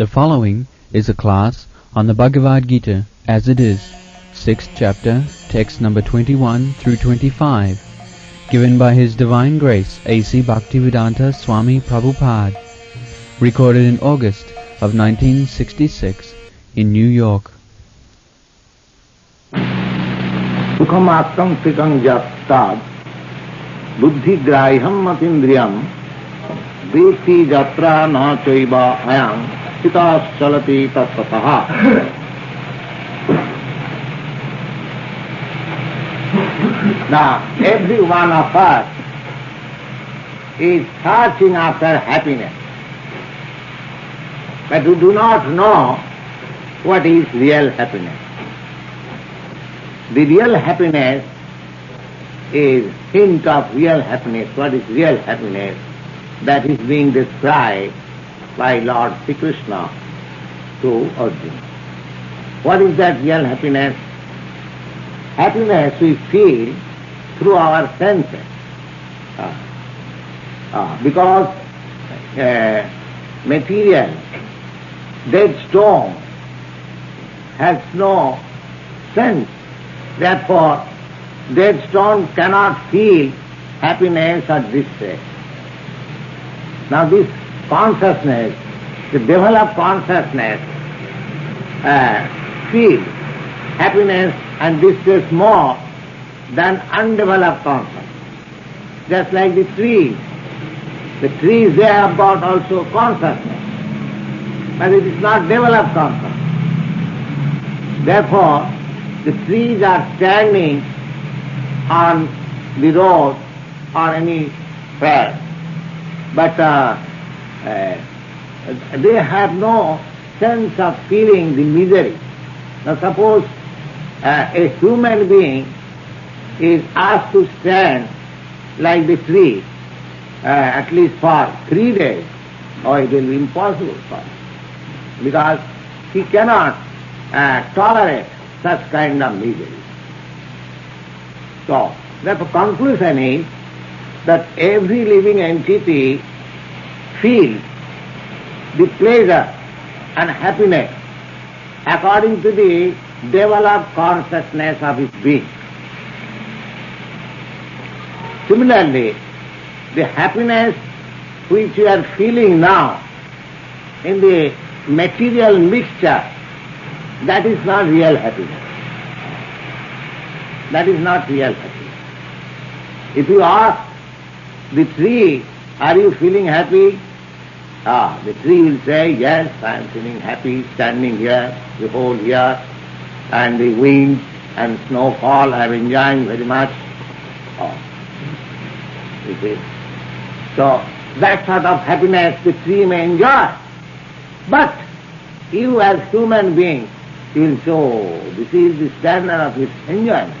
The following is a class on the Bhagavad Gita as it is, 6th chapter, text number 21 through 25, given by His Divine Grace A.C. Bhaktivedanta Swami Prabhupada, recorded in August of 1966 in New York. Sukham attam jattad buddhi graham matindriyam dekhi jatra na chaiva ayam sita chalati tattataha. Now, every one of us is searching after happiness, but we do not know what is real happiness. The real happiness is hint of real happiness. What is real happiness? That is being described by Lord Sri Krishna to Arjuna. What is that real happiness? Happiness we feel through our senses. Because material, dead stone, has no sense. Therefore, dead stone cannot feel happiness or distress. Now this consciousness, the developed consciousness, feels happiness and distress more than undeveloped consciousness. Just like the trees. The trees, they have got also consciousness, but it is not developed consciousness. Therefore, the trees are standing on the road or any place, but they have no sense of feeling the misery. Now suppose a human being is asked to stand like the tree at least for 3 days, or it will be impossible for him, because he cannot tolerate such kind of misery. So, the conclusion is that every living entity feels the pleasure and happiness according to the developed consciousness of its being. Similarly, the happiness which you are feeling now in the material mixture, that is not real happiness. That is not real happiness. If you ask the tree, are you feeling happy? The tree will say, yes, I am feeling happy standing here, the whole year, and the wind and snowfall I am enjoying very much. You see. So that sort of happiness the tree may enjoy. But you as human being, you will say, oh, this is the standard of its enjoyment.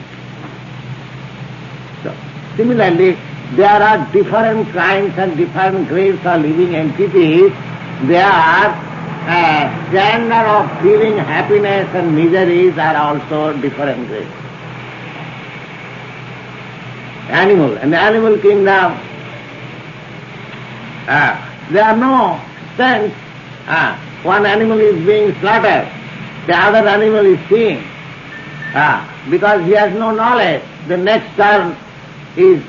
So similarly, there are different kinds and different grades of living entities. Their standard of feeling happiness and miseries are also different grades. Animal, in the animal kingdom, there are no sense. One animal is being slaughtered, the other animal is seeing. Because he has no knowledge, the next turn he is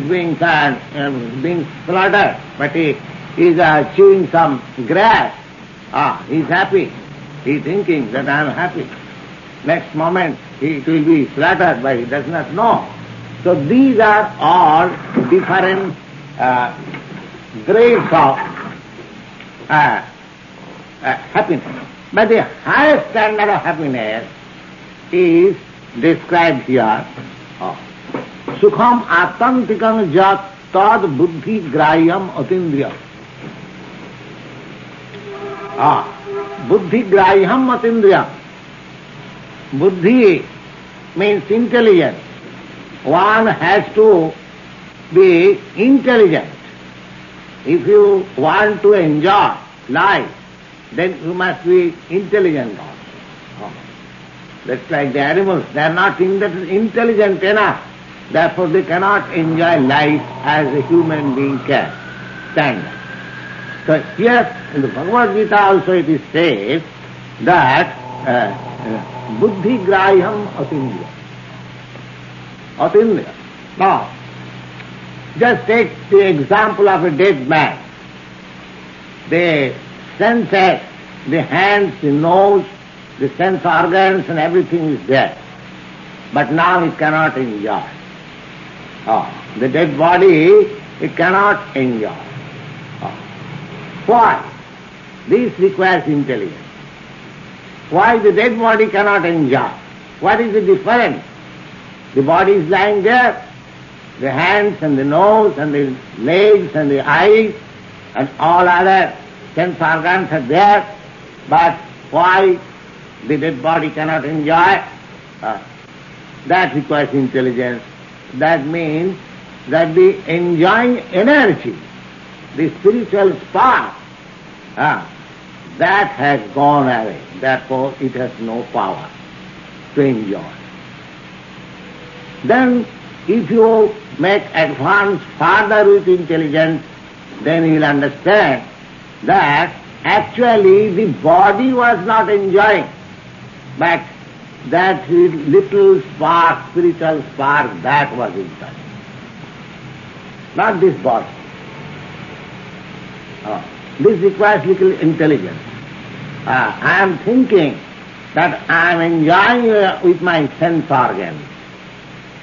being slaughtered, but he is chewing some grass. He is happy. He is thinking that I am happy. Next moment it will be slaughtered, but he does not know. So these are all different grades of happiness. But the highest standard of happiness is described here. Sukham atantikam jat tad buddhi graham atindriyam. Buddhi graham atindriyam. Buddhi means intelligence. One has to be intelligent. If you want to enjoy life, then you must be intelligent also. That's like the animals. They are not intelligent enough. Therefore they cannot enjoy life as a human being can. Stand. So here in the Bhagavad Gita also it is said that buddhi graham atindriya. Atindriya. Now, just take the example of a dead man. The senses, the hands, the nose, the sense organs and everything is there. But now it cannot enjoy. The dead body, it cannot enjoy. Why? This requires intelligence. Why the dead body cannot enjoy? What is the difference? The body is lying there, the hands and the nose and the legs and the eyes and all other sense organs are there, but why the dead body cannot enjoy? That requires intelligence. That means that the enjoying energy, the spiritual spark, that has gone away. Therefore it has no power to enjoy. Then if you make advance further with intelligence, then you will understand that actually the body was not enjoying, but that little spark, spiritual spark, that was enjoying. Not this body. This requires little intelligence. I am thinking that I am enjoying with my sense organs.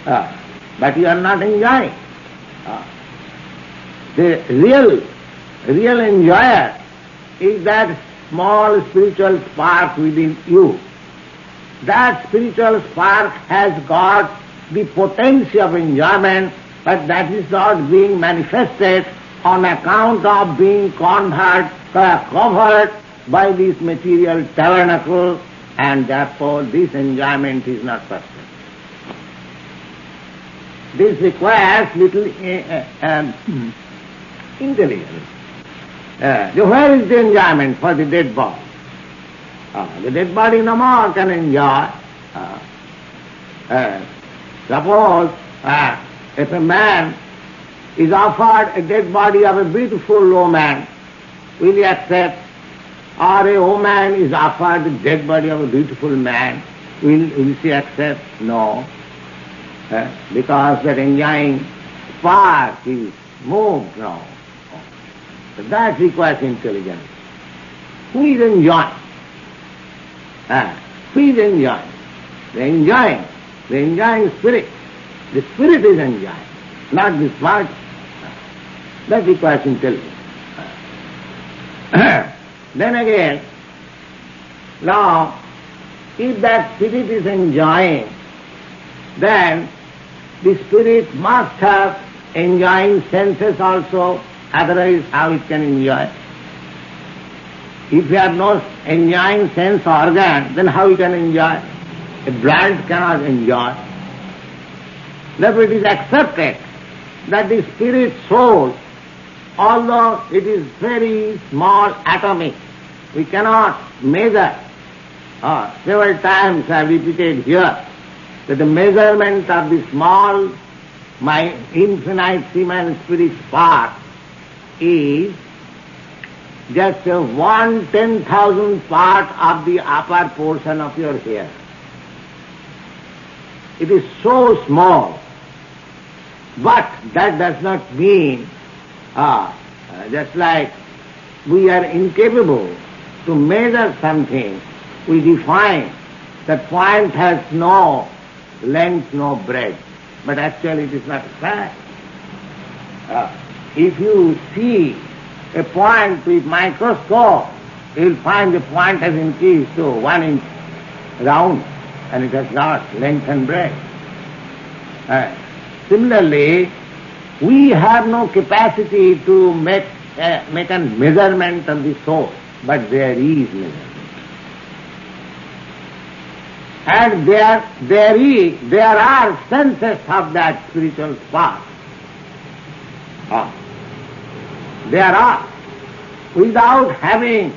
But you are not enjoying. The real enjoyer is that small spiritual spark within you. That spiritual spark has got the potency of enjoyment, but that is not being manifested on account of being covered by this material tabernacle, and therefore this enjoyment is not perfect. This requires little intelligence. Where is the enjoyment for the dead body? The dead body no more can enjoy. Suppose if a man is offered a dead body of a beautiful woman, will he accept? Or a woman is offered the dead body of a beautiful man, will she accept? No. Because that enjoying spark is moved now. So that requires intelligence. Who is enjoying? Who is enjoying? The enjoying spirit. The spirit is enjoying, not this body. That requires intelligence. Then again, now, if that spirit is enjoying, then the spirit must have enjoying senses also, otherwise how it can enjoy? If you have no enjoying sense organ, then how you can enjoy? A blind cannot enjoy. Therefore it is accepted that the spirit soul, although it is very small, atomic, we cannot measure. Several times I have repeated here that the measurement of the small, my infinite Seaman spirit spark is just 1/10,000th part of the upper portion of your hair. It is so small, but that does not mean, just like we are incapable to measure something, we define that point has no length, no breadth, but actually it is not a fact. If you see a point with microscope, you will find the point has increased to 1 inch round, and it has not length and breadth. Similarly, we have no capacity to make a measurement of the soul, but there is measurement. And there are senses of that spiritual spark. There are. Without having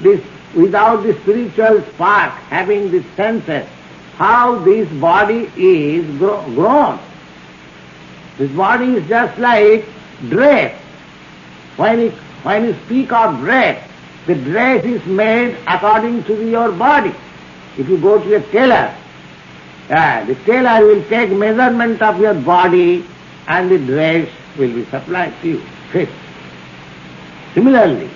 this, without the spiritual spark, having the senses, how this body is grown. This body is just like dress. When When you speak of dress, the dress is made according to your body. If you go to a tailor, the tailor will take measurement of your body and the dress will be supplied to you, fit. Similarly,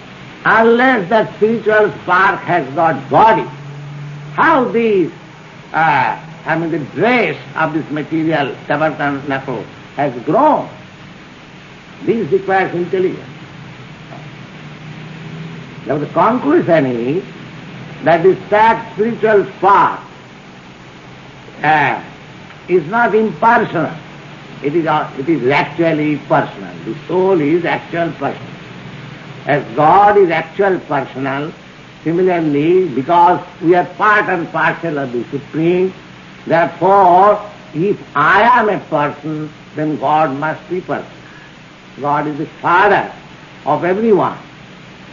unless that spiritual spark has got body, how these, the dress of this material tabernacle has grown? This requires intelligence. Now the conclusion is that that spiritual spark is not impersonal. It is actually personal. The soul is actual personal. As God is actual personal, similarly, because we are part and parcel of the Supreme, therefore, if I am a person, then God must be person. God is the Father of everyone.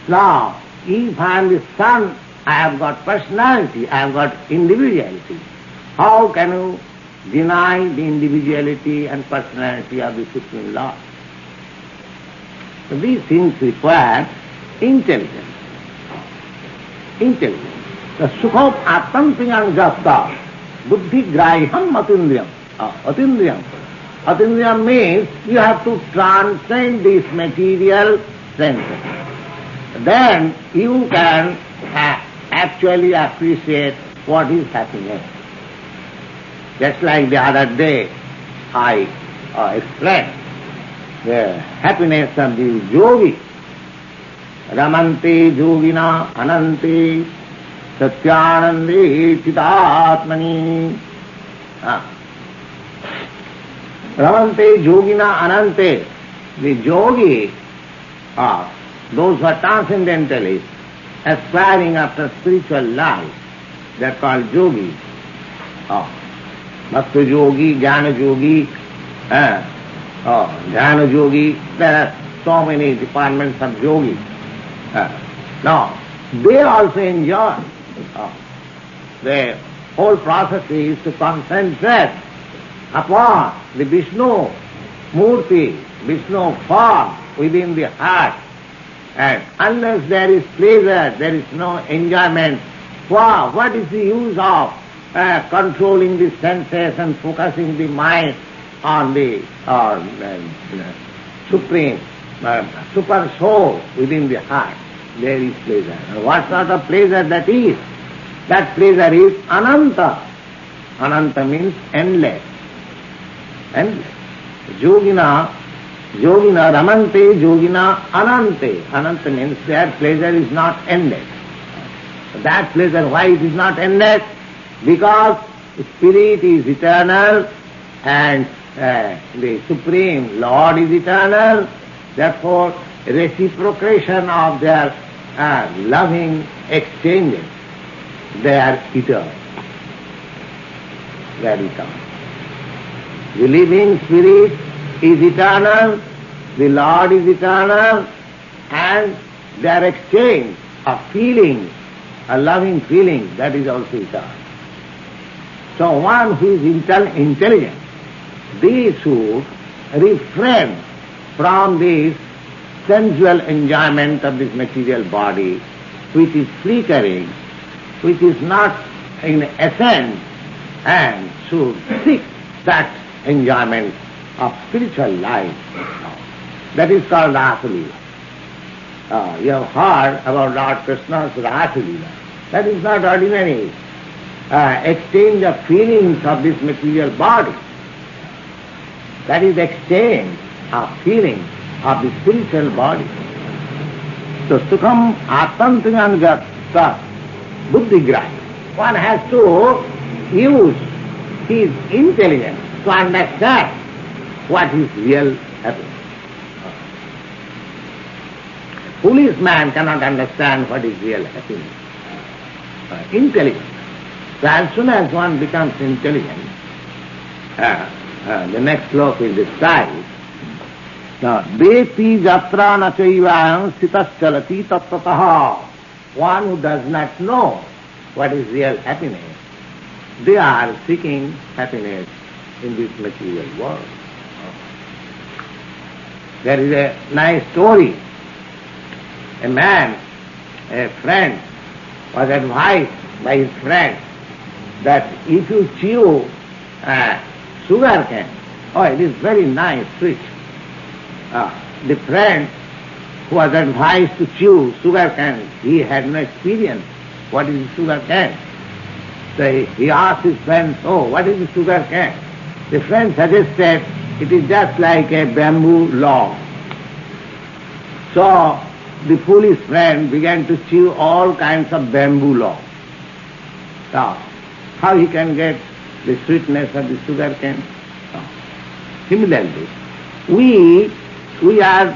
Now, if I am the Son, I have got personality, I have got individuality. How can you deny the individuality and personality of the Supreme Lord? So these things require intelligence. Intelligence. The sukhom atantriyam jasta buddhi graham atindriyam. Atindriyam. Atindriyam means you have to transcend these material senses. Then you can actually appreciate what is happiness. Just like the other day, I explained the happiness of the yogi. Ramante yogina anante satyanande chidatmani. Ramante yogina anante. The yogi are those who are transcendentalists, aspiring after spiritual life. They are called yogis. Bhakta yogi, jnana yogi, jnana yogi. There are so many departments of yogis. Now, they also enjoy. The whole process is to concentrate upon the Vishnu Murti, Vishnu form within the heart. And unless there is pleasure, there is no enjoyment. Wow, what is the use of controlling the senses and focusing the mind on the supreme, super soul within the heart? There is pleasure. And what sort of pleasure that is? That pleasure is ananta. Ananta means endless. Endless. Yogina, ramante, yogina, anante. Ananta means their pleasure is not endless. That pleasure, why it is not endless? Because Spirit is eternal and the Supreme Lord is eternal. Therefore, reciprocation of their loving exchanges, they are eternal. They are eternal. The living Spirit is eternal, the Lord is eternal, and their exchange of feeling, a loving feeling, that is also eternal. So one who is intelligent, they should refrain from this sensual enjoyment of this material body, which is flickering, which is not in essence, and should seek that enjoyment of spiritual life. That is called Rasalila. You have heard about Lord Krishna's Rasalila. That is not ordinary exchange of feelings of this material body. That is exchange of feelings of the spiritual body. So sukham atantriyam jasta buddhigrahi. One has to use his intelligence to understand what is real happiness. Foolish man cannot understand what is real happiness. Intelligent. So as soon as one becomes intelligent, the next sloka is described. Now, Deti jatra na chaivayam sitaschalati tattataha. One who does not know what is real happiness, they are seeking happiness in this material world. There is a nice story a man, a friend, was advised by his friend that if you chew sugar cane, oh, it is very nice, sweet. The friend who was advised to chew sugar cane, he had no experience. What is sugar cane? So he asked his friend, oh, what is the sugar cane? The friend suggested, it is just like a bamboo log. So the foolish friend began to chew all kinds of bamboo logs. Now, how he can get the sweetness of the sugar cane? Similarly, we are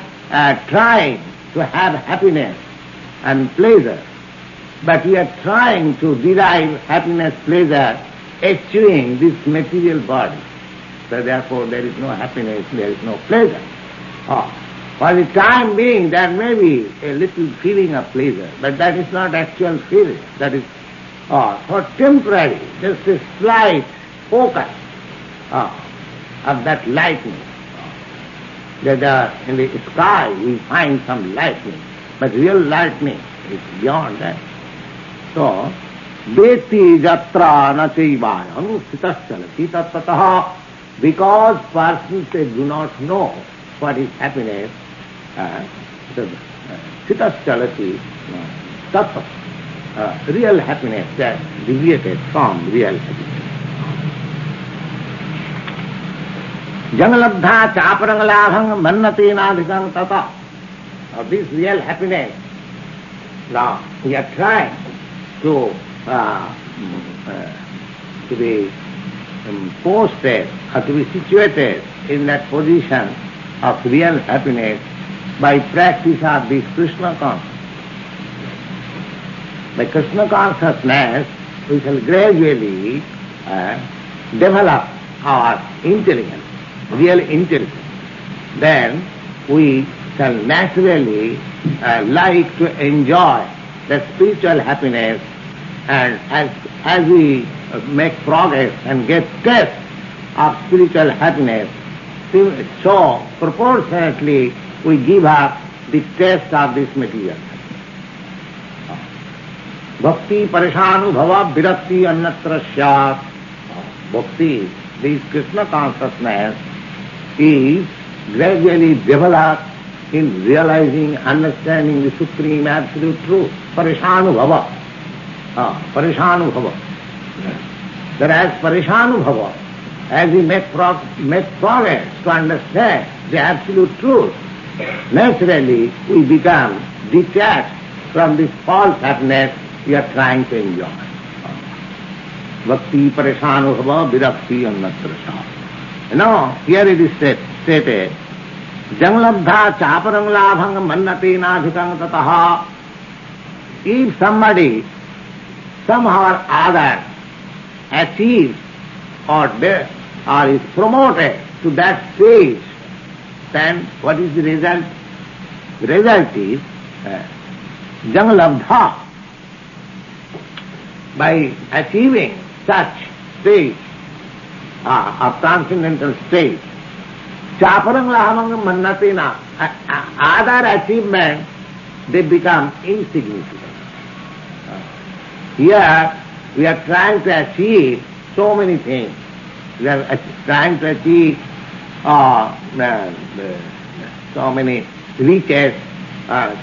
trying to have happiness and pleasure, but we are trying to derive happiness, pleasure, eschewing this material body. So therefore there is no happiness, there is no pleasure. For the time being there may be a little feeling of pleasure, but that is not actual feeling. That is for temporary, just a slight focus of that lightning. That in the sky we find some lightning, but real lightning is beyond that. So, Veti jatra na chaivaya anusthitas chalati tattataha. Because persons they do not know what is happiness, sitas chalati tattva, real happiness that deviated from real happiness. Jangalabdha chaparangalabhang mannatenadhikang tata. This real happiness, now we are trying to be posted or to be situated in that position of real happiness by practice of this Krishna consciousness. By Krishna consciousness, we shall gradually develop our intelligence, real intelligence. Then we shall naturally like to enjoy the spiritual happiness, and as we make progress and get taste of spiritual happiness, so proportionately we give up the taste of this material. Bhakti parishanubhava virakti annatra syat. Bhakti, this Krishna consciousness, is gradually developed in realizing, understanding the supreme absolute truth. Parishanubhava. Parishanubhava. Whereas Parishanubhava, as we make progress to understand the absolute truth, naturally we become detached from this false happiness we are trying to enjoy. Bhakti parishanubhava virakti annatrasya. Now, here it is stated, janglabdha chaparanglabhang mannatenadhikang tataha. If somebody somehow or other achieves or is promoted to that stage, then what is the result? The result is janglabdha. By achieving such stage of transcendental state, chaparanglahamang mannatena, other achievements, they become insignificant. Here we are trying to achieve so many things. We are trying to achieve so many riches,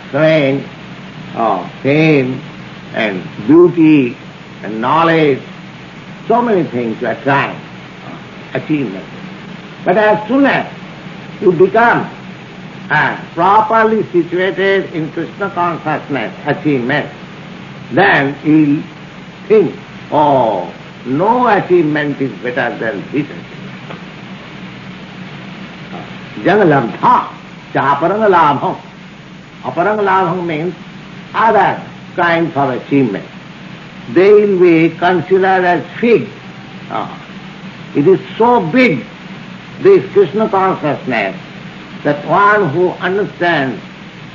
strength, fame, and beauty, and knowledge. So many things we are trying achievement. But as soon as you become properly situated in Krishna consciousness achievement, then you think, oh, no achievement is better than this achievement. Jangalabdha, chaparangalabham. Aparangalabham means other kinds of achievement. They will be considered as fig. It is so big, this Krishna consciousness, that one who understands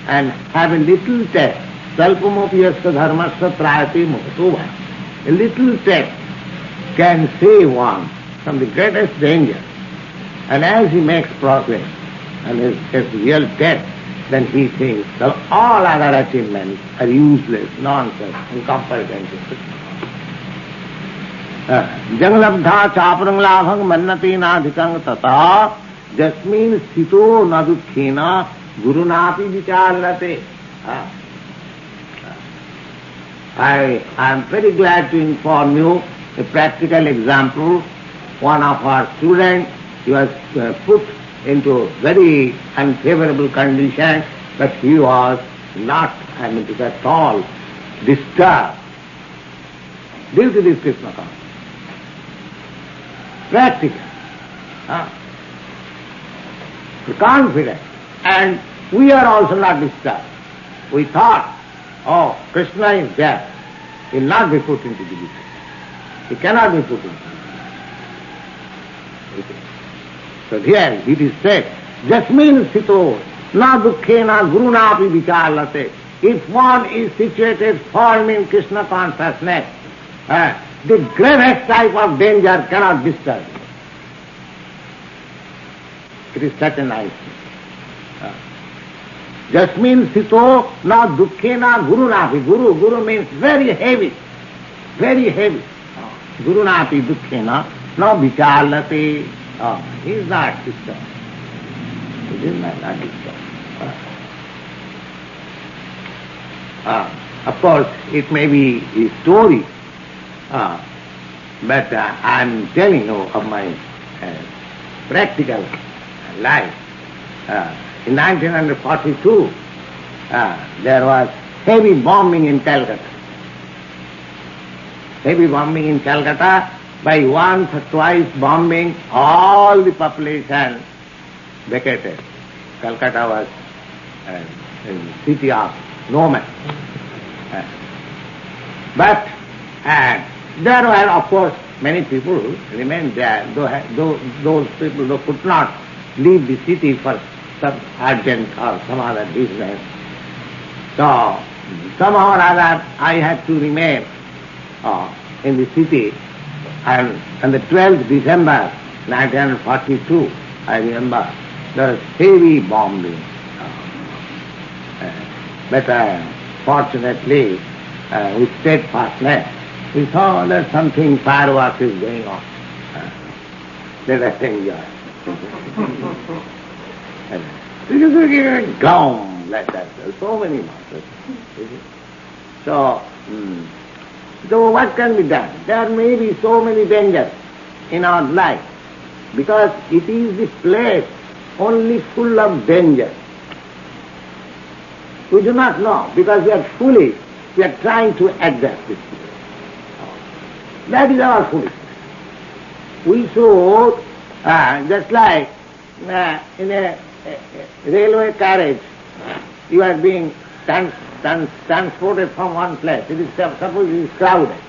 and have a little taste, salpamopiyasya dharmasya trayati muktubha, a little taste can save one from the greatest danger. And as he makes progress and his real taste then he thinks that all other achievements are useless, nonsense, in comparison to Krishna. Janglabdha chaparang labhang mannati nadhikang tata jasmin sthito nadukhena gurunapi vicharlate. I am very glad to inform you a practical example. One of our students, he was put into very unfavorable condition, but he was not, at all disturbed due to this Krishna consciousness. Practical. Confident. And we are also not disturbed. We thought, oh, Krishna is there. He will not be put into difficulty. He cannot be put into difficulty. So here it is said, Jasmin sito na dukkhena gurunapi vicharlate. If one is situated firm in Krishna consciousness, the gravest type of danger cannot disturb him. It is such a nice thing. Jasmin sito na dukkhena gurunapi. Guru means very heavy, very heavy. Gurunapi dukkhena na vicharlate. He is not disturbed. He is not disturbed. Of course, it may be a story, but I am telling you of my practical life. In 1942, there was heavy bombing in Calcutta. Heavy bombing in Calcutta. By once or twice bombing, all the population vacated. Calcutta was a city of no man. But there were, of course, many people remained there. Those people who could not leave the city for some urgent or some other business. So somehow or other I had to remain in the city. And on the 12th December 1942, I remember, there was heavy bombing. But fortunately, with steadfastness, we saw that something fireworks is going on. Let us enjoy. Gum, like that. So many monsters. So what can be done? There may be so many dangers in our life, because it is the place only full of danger. We do not know, because we are foolish. We are trying to adjust this. That is our foolishness. We should, just like in a railway carriage, you are being transported from one place. It is, suppose it is crowded.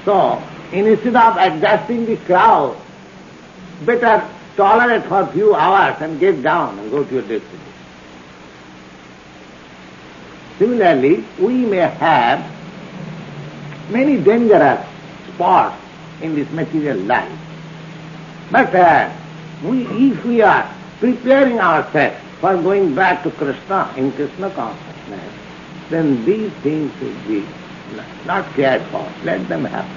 So, instead of adjusting the crowd, better tolerate for a few hours and get down and go to your destination. Similarly, we may have many dangerous spots in this material life. But if we are preparing ourselves for going back to Krishna, in Krishna consciousness, then these things should be not cared for. Let them happen.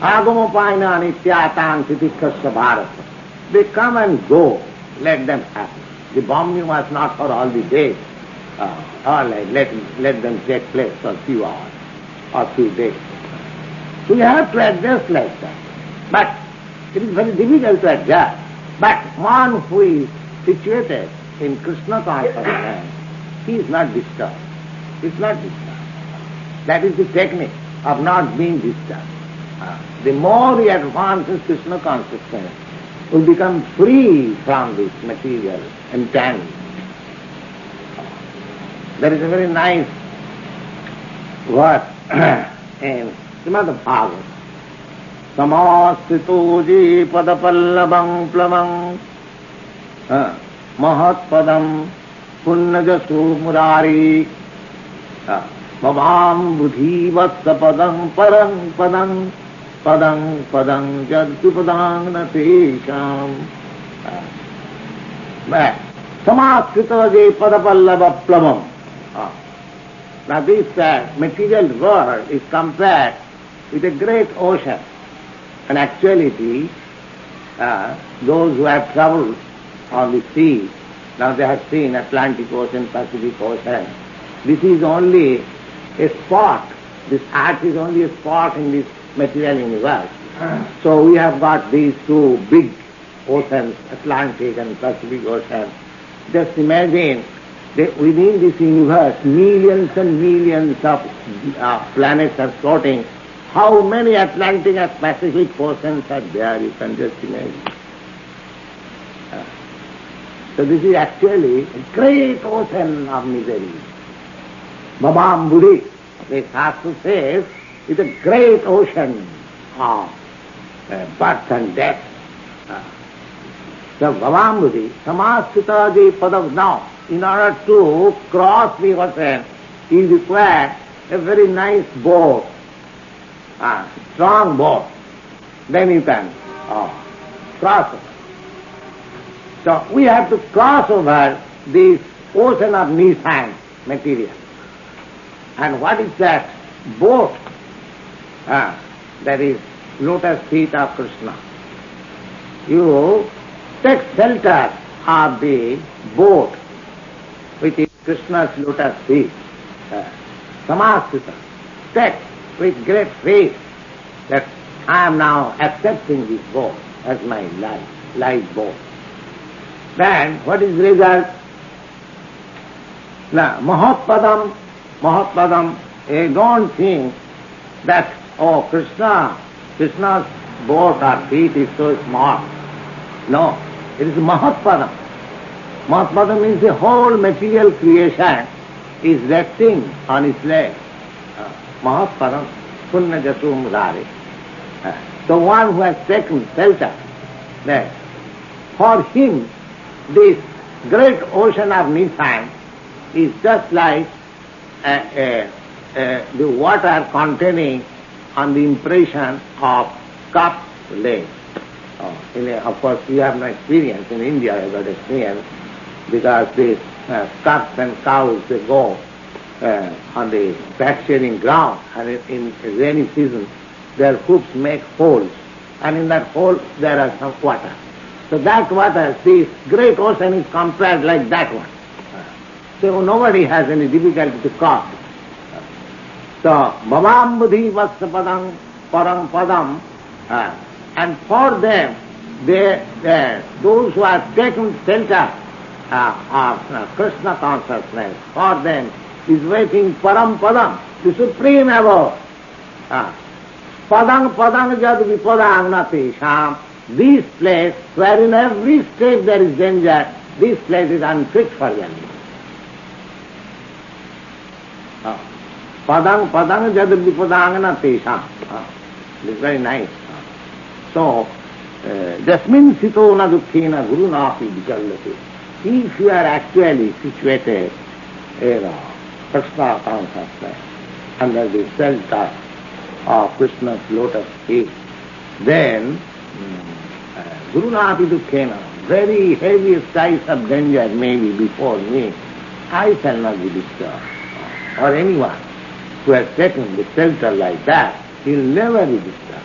Agamopaina nityatan titikasya bharata. They come and go. Let them happen. The bombing was not for all the days. Let them take place for a few hours or few days. So we have to adjust like that. But it is very difficult to adjust. But one who is situated in Krishna consciousness, he is not disturbed. He is not disturbed. That is the technique of not being disturbed. The more he advances Krishna consciousness, will become free from this material entanglement. There is a very nice verse in Srimad Bhagavatam. Samasthito padapallavang plamang mahatpadam punnajasu murari bhavam buddhi vatsa padam parang padam padang padang jadtu padang natesham. Samaskritavaje padapallava plavam. Now this material world is compared with a great ocean. And actuality, those who have traveled on the sea, now they have seen Atlantic Ocean, Pacific Ocean. This is only a spot. This earth is only a spot in this material universe. So we have got these two big oceans, Atlantic and Pacific Ocean. Just imagine that within this universe, millions and millions of planets are floating. How many Atlantic and Pacific oceans are there? You can just imagine. So this is actually a great ocean of misery. Bhabam Buddhi, the Shastra says, is a great ocean of birth and death. So Bhabam Buddhi, Samasthitaji Padav. Now, in order to cross the ocean, is required a very nice boat, strong boat. Then you can cross it. So we have to cross over this ocean of knee-sand material. And what is that boat? That is lotus feet of Krishna. You take shelter of the boat which is Krishna's lotus feet. Samasthita. Take with great faith that I am now accepting this boat as my life boat. Then what is the result? Now, Mahatpadam, you don't think that, oh, Krishna's boat or feet is so small. No, it is Mahatpadam. Mahatpadam means the whole material creation is resting on his leg. Mahatpadam, Punna Jatum Mudare. The one who has taken shelter there, for him, this great ocean of Nisan is just like the water containing on the impression of cup leg. Of course, we have no experience. In India, I got experience because these cups and cows, they go on the pasturing ground, and in rainy season, their hoofs make holes, and in that hole there are some water. So that water, this great ocean is compared like that one. So nobody has any difficulty to cross. So, Bhabam Buddhi Vatsa Padam Param Padam, and for them, those who have taken shelter of Krishna consciousness, for them is waiting Param Padam, the supreme abode. Padang Padang Jad Vipadang Natesham. This place, where in every step there is danger, this place is unfit for them. Padang Jad Vipadang Natesham. This is very nice. So, Jasmin Sito na Dukkhena Guru Napi Vichallate. If you are actually situated in Krishna consciousness under the shelter of Krishna's lotus feet, then Guru Napi Dukkhena, very heavy skies of danger may be before me, I shall not be disturbed. Or anyone who has taken the shelter like that, he will never be disturbed.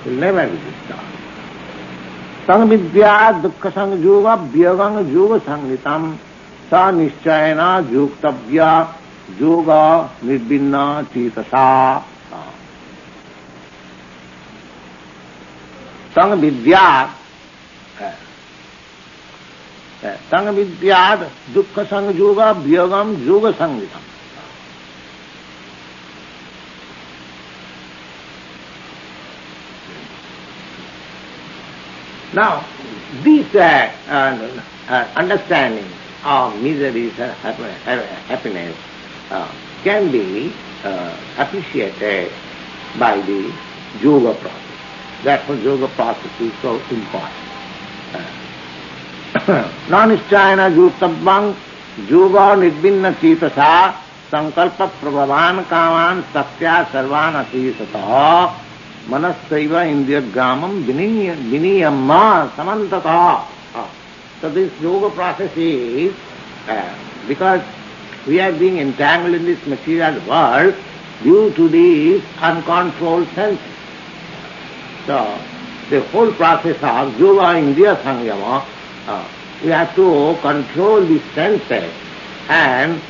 He will never be disturbed. Sang vidya dukkha sang yoga vyagang yoga sangitam sa nischayana yuktavya yoga nirbinna chitasa. Sang vidya dukkha sang yoga vyagam yoga sangitam. Now, this understanding of misery and happiness can be appreciated by the yoga process. Therefore, yoga process is so important. Nanischayana yutabang yoga nidbinna chitasa sankalpa prabhavan kaman satya sarvan atisata manasaiva indriya gramam viniyamma samantata. So this yoga process is, because we are being entangled in this material world due to these uncontrolled senses. So the whole process of yoga indriya samyama, we have to control the senses and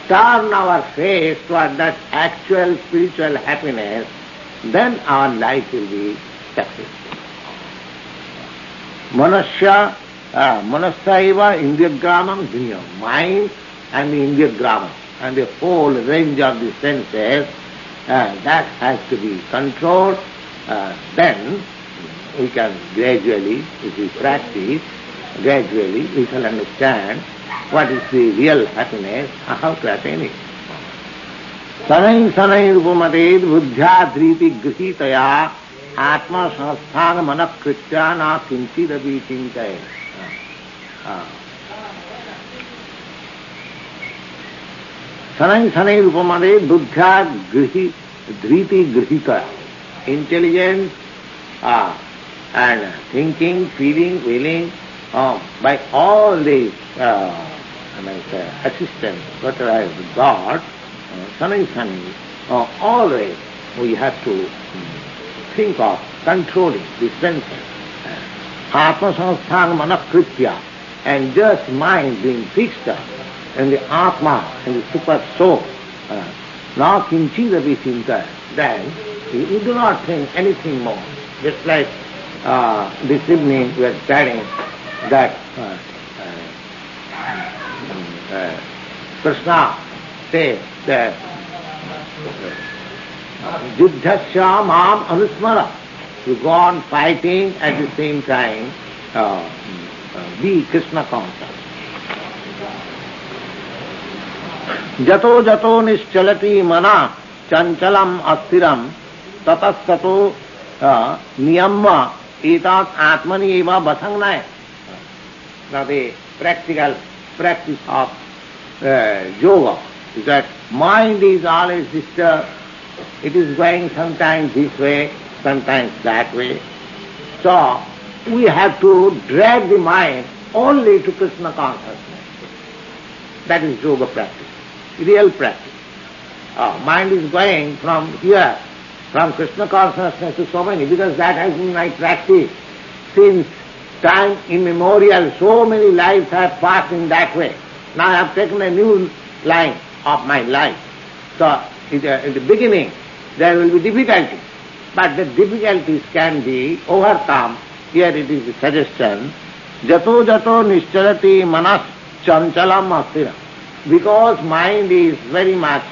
turn our face toward that actual spiritual happiness, then our life will be successful. Manasya, manasaiva indriyagramam dhriyam, mind and the indriyagramam and the whole range of the senses, that has to be controlled. Then we can gradually, if we practice, gradually we shall understand what is the real happiness and how to attain it. Sanai sanai rupamaded buddhya driti grihitaya atma sanasthana manakritya na kinchidapi chintaya. Sanai sanai rupamaded buddhya driti grihitaya. Intelligence and thinking, feeling, willing, by all these assistance, whatever I have got, sanai, always we have to think of controlling the senses. Atma sanasthana manakritya, and just mind being fixed up in the Atma, in the super soul, na kinchidapi chintaya, then you do not think anything more. Just like this evening we are studying that Krishna says that Yuddhasya mam anusmara. You go on fighting, at the same time be Krishna conscious. Jato jato nischalati mana chanchalam astiram tatastato niyamma etat atmani eva basangnaya. Now the practical practice of yoga is that mind is always disturbed. It is going sometimes this way, sometimes that way. So we have to drag the mind only to Krishna consciousness. That is yoga practice, real practice. Mind is going from here, from Krishna consciousness to so many, because that has been my practice since time immemorial. So many lives have passed in that way. Now I have taken a new line of my life. So in the beginning there will be difficulties, but the difficulties can be overcome. Here it is the suggestion, jato jato nischalati manas chanchalam astira. Because mind is very much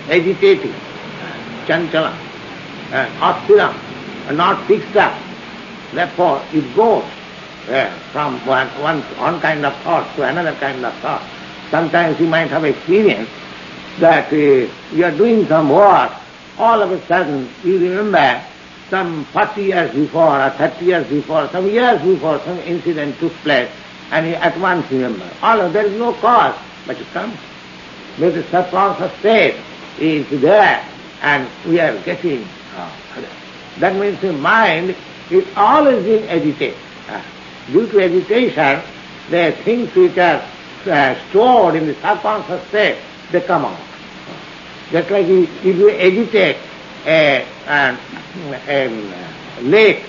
agitated, chanchalam, astiram, not fixed up. Therefore it goes from one kind of thought to another kind of thought. Sometimes you might have experience that you are doing some work, all of a sudden you remember some 40 years before or 30 years before, some years before some incident took place, and you at once remember. There is no cause, but it comes. Because the subconscious state is there, and we are getting. That means the mind is always being agitated. Due to agitation, the things which are stored in the subconscious state, they come out. Just like if you agitate a lake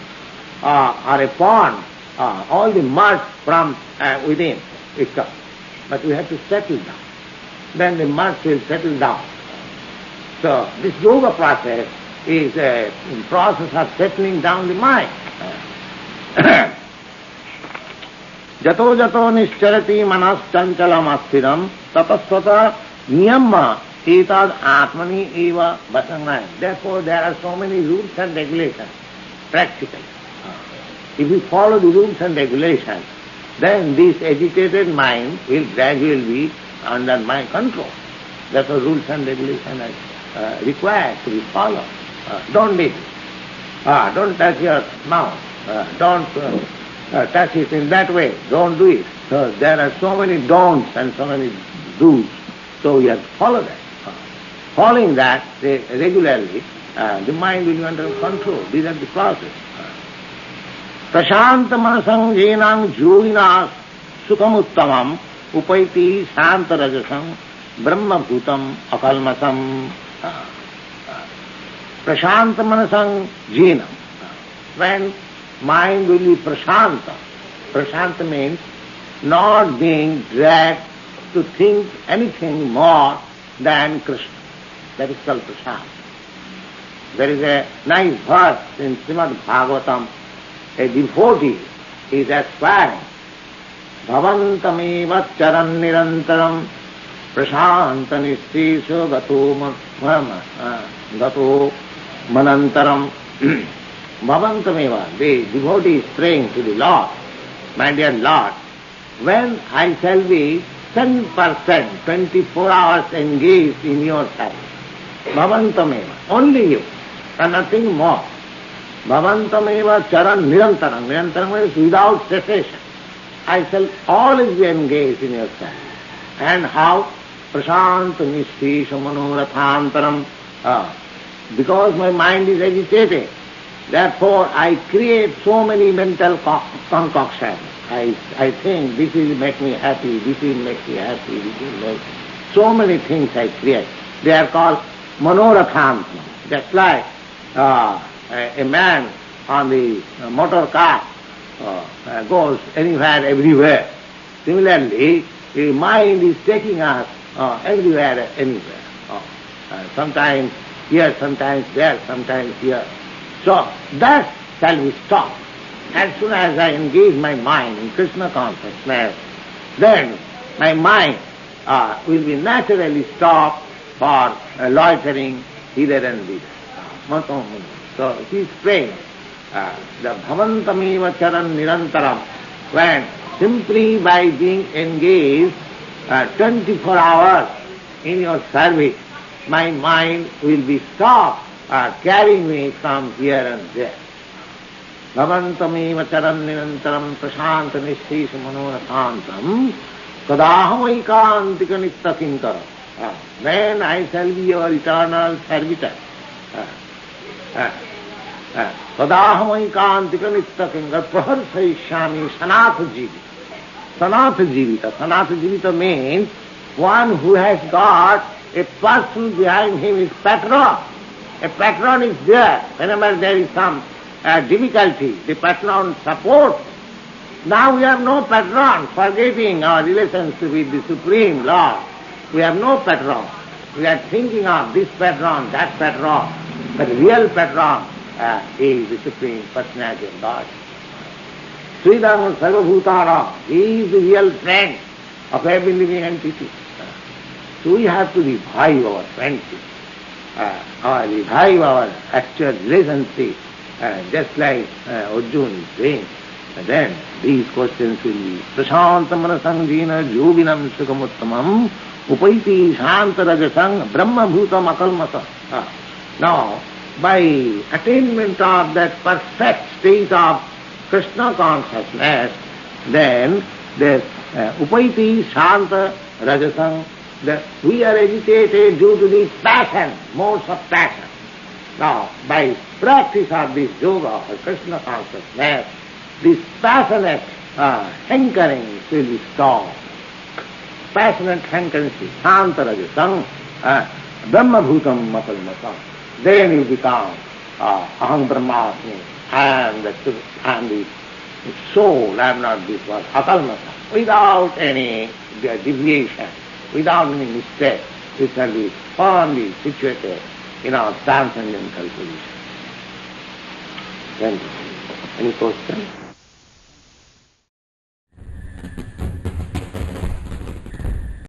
or a pond, all the mud from within, it comes. But we have to settle down. Then the mud will settle down. So this yoga process is a process of settling down the mind. Jato jato nischarati manas chanchalam astiram tapasvata niyamma etad atmani eva basangnaya. Therefore there are so many rules and regulations, practically. If we follow the rules and regulations, then this agitated mind will gradually be under my control. Therefore rules and regulations are required to be followed. Don't do it. Don't touch your mouth. Don't touch it in that way. Don't do it. So there are so many don'ts and so many do's. So we have to follow that. Following that regularly, the mind will be under control. These are the process. Prashant manasang jenang jyogina sukhamuttamam upaiti shanta rajasam brahma bhutam akalmasam. Prashant manasang jenam. When mind will be prashanta. Prashanta means not being dragged to think anything more than Krishna. That is called prashanta. There is a nice verse in Srimad Bhagavatam. A devotee is aspiring. Bhavantameva charan nirantaram prashanta nishtisho gato manantaram. Bhavantameva, the devotee is praying to the Lord. My dear Lord, when I shall be 10%, 24 hours engaged in your service, Bhavantameva, only you, and nothing more. Bhavantameva charan nirantaram. Nirantaram means without cessation. I shall always be engaged in your service. And how? Prashanta nishtisha manorathantaram. Because my mind is agitated, therefore I create so many mental concoctions. I think this will make me happy, this will make me happy, this will make... So many things I create. They are called manorathantaram. Just like a man on the motor car goes anywhere, everywhere. Similarly, the mind is taking us everywhere, anywhere. Sometimes here, sometimes there, sometimes here. So that shall be stopped. As soon as I engage my mind in Krishna consciousness, then my mind will be naturally stopped for loitering hither and thither. So he is praying, the bhavantameva charan nirantaram, when simply by being engaged 24 hours in your service, my mind will be stopped carrying me from here and there. Bhavantameva charan nirantaram prashanta nishtisha manorathantam kadaham aikantika nitya kinkara. When I shall be your eternal servitor, kadaham aikantika nitya kinkara praharsayishyami sanatha jivita. Sanatha jivita. Sanatha jivita means one who has got a person behind him is patron. A patron is there. Whenever there is some difficulty, the patron supports. Now we have no patron, forgetting our relations with the Supreme Lord. We have no patron. We are thinking of this patron, that patron. But the real patron is the Supreme Personality of God. Sridhar Sarvabhutana, he is the real friend of every living entity. So we have to revive our friendship, revive our actual relationship, just like Arjuna is saying. And then these questions will be Prashantamana Sangjina Yoginam Sukhamuttamam Upaiti Shanta Rajasang Brahma Bhutam Akalmasa. Now, by attainment of that perfect state of Krishna consciousness, then the Upaiti Shanta Rajasang, that we are agitated due to the passion, modes of passion. Now, by practice of this yoga of Krishna consciousness, this passionate hankering will be stopped. Passionate hankering, Shanta Rajasang, Brahma Bhutam Akalmasam. Then you become Aham Brahmasmi, I am the soul, I am not this one, Akalmasam. Without any deviation, without any mistake, we shall be firmly situated in our transcendental position. Then, any question?